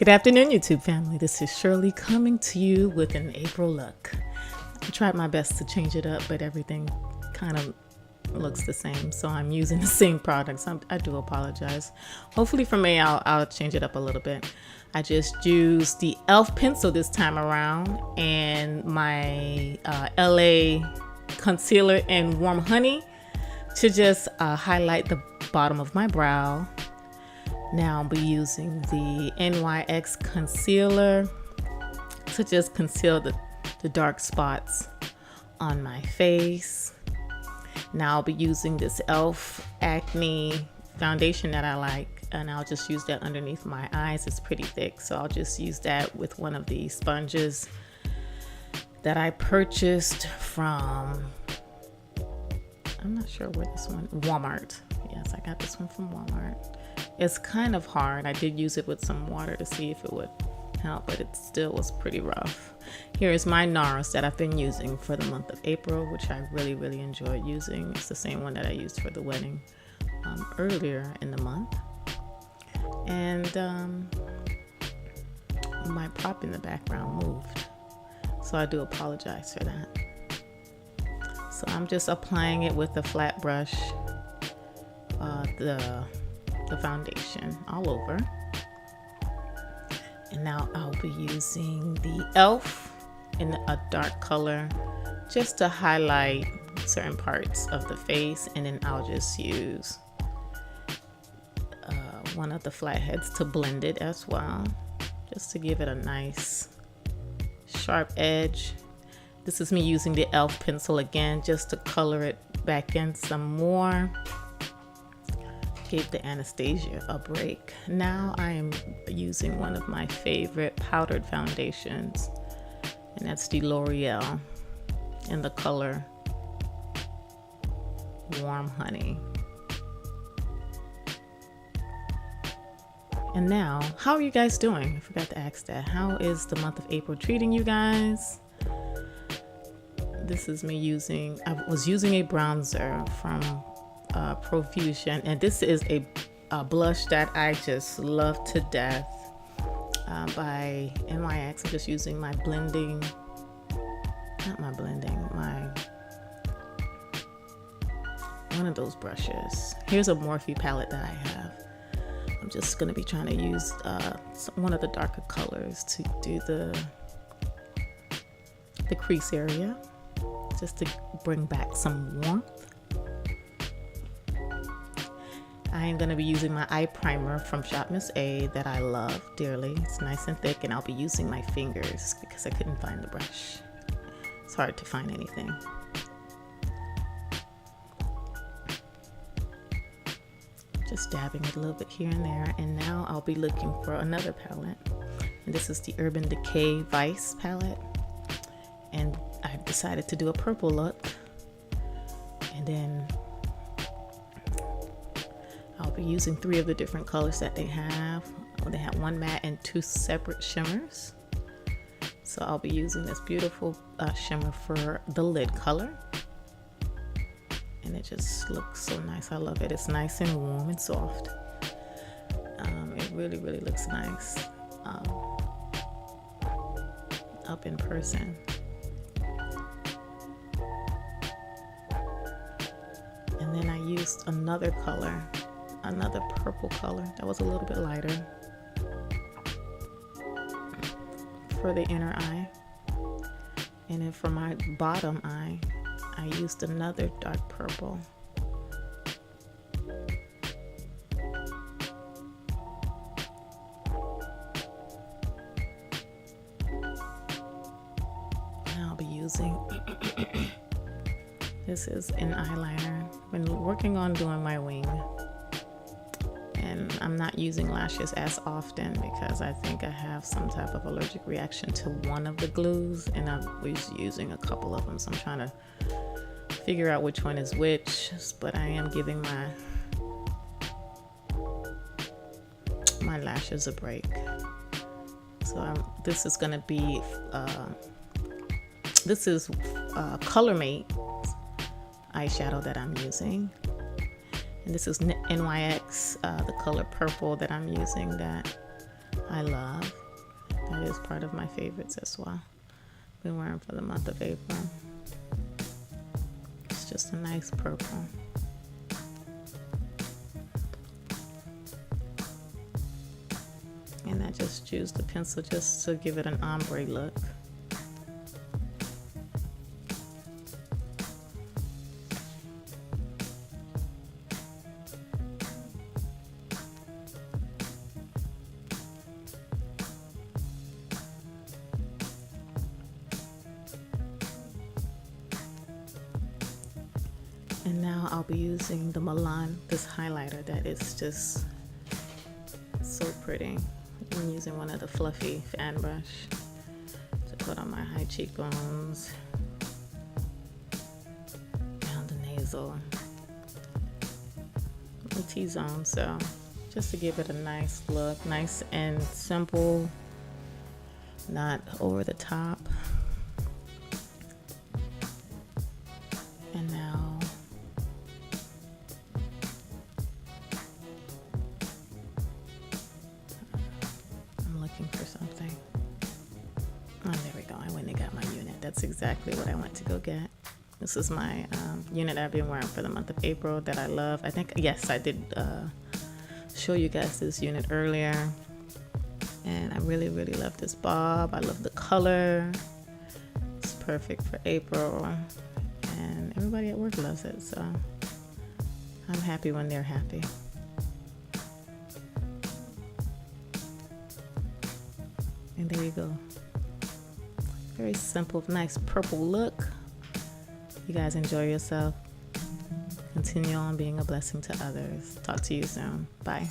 Good afternoon, YouTube family. This is Shirley coming to you with an April look. I tried my best to change it up, but everything kind of looks the same. So I'm using the same products. I do apologize. Hopefully for me, I'll change it up a little bit. I just used the e.l.f. pencil this time around and my LA concealer in Warm Honey to just highlight the bottom of my brow. Now I'll be using the NYX concealer to just conceal the dark spots on my face. Now I'll be using this e.l.f. Acne foundation that I like, and I'll just use that underneath my eyes. It's pretty thick, so I'll just use that with one of the sponges that I purchased from, I'm not sure where this one, Walmart. Yes, I got this one from Walmart. It's kind of hard. I did use it with some water to see if it would help, but it still was pretty rough. Here is my NARS that I've been using for the month of April, which I really enjoyed using. It's the same one that I used for the wedding earlier in the month. And my prop in the background moved, so I do apologize for that. So I'm just applying it with a flat brush, the foundation all over. And now I'll be using the e.l.f. in a dark color just to highlight certain parts of the face, and then I'll just use one of the flatheads to blend it as well, just to give it a nice sharp edge. This is me using the e.l.f. pencil again just to color it back in some more. Gave the Anastasia a break. Now I am using one of my favorite powdered foundations, and that's the L'Oreal in the color Warm Honey. And now, how are you guys doing? I forgot to ask that. How is the month of April treating you guys? This is me using, I was using a bronzer from Profusion, and this is a blush that I just love to death by NYX. I'm just using my blending, one of those brushes. Here's a Morphe palette that I have. I'm just going to be trying to use one of the darker colors to do the crease area, just to bring back some warmth. I am going to be using my eye primer from Shop Miss A that I love dearly. It's nice and thick, and I'll be using my fingers because I couldn't find the brush. It's hard to find anything. Just dabbing it a little bit here and there. And now I'll be looking for another palette. And this is the Urban Decay Vice palette. And I decided to do a purple look. And then I'll be using 3 of the different colors that they have. They have one matte and 2 separate shimmers. So I'll be using this beautiful shimmer for the lid color. And it just looks so nice. I love it. It's nice and warm and soft. It really looks nice up in person. And then I used another color, another purple color that was a little bit lighter for the inner eye. And then for my bottom eye, I used another dark purple. And I'll be using, this is an eyeliner. I've been working on doing my wing, and I'm not using lashes as often because I think I have some type of allergic reaction to one of the glues, and I was using a couple of them, so I'm trying to figure out which one is which. But I am giving my lashes a break. So this is going to be this is Color Mate eyeshadow that I'm using, and this is NYX, the color purple that I'm using, that I love. That is part of my favorites as well. Been wearing for the month of April. It's just a nice purple. And I just used the pencil just to give it an ombre look. And now I'll be using the Milan, this highlighter that is just so pretty. I'm using one of the fluffy fan brush to put on my high cheekbones, down the nasal, the T-zone. So just to give it a nice look, nice and simple, not over the top. And now for something. Oh, there we go. I went and got my unit. That's exactly what I went to go get. This is my unit I've been wearing for the month of April that I love. I think, yes, I did show you guys this unit earlier. And I really, really love this bob. I love the color. It's perfect for April. And everybody at work loves it. So I'm happy when they're happy. And there you go. Very simple, nice purple look. You guys enjoy yourself. Continue on being a blessing to others. Talk to you soon. Bye.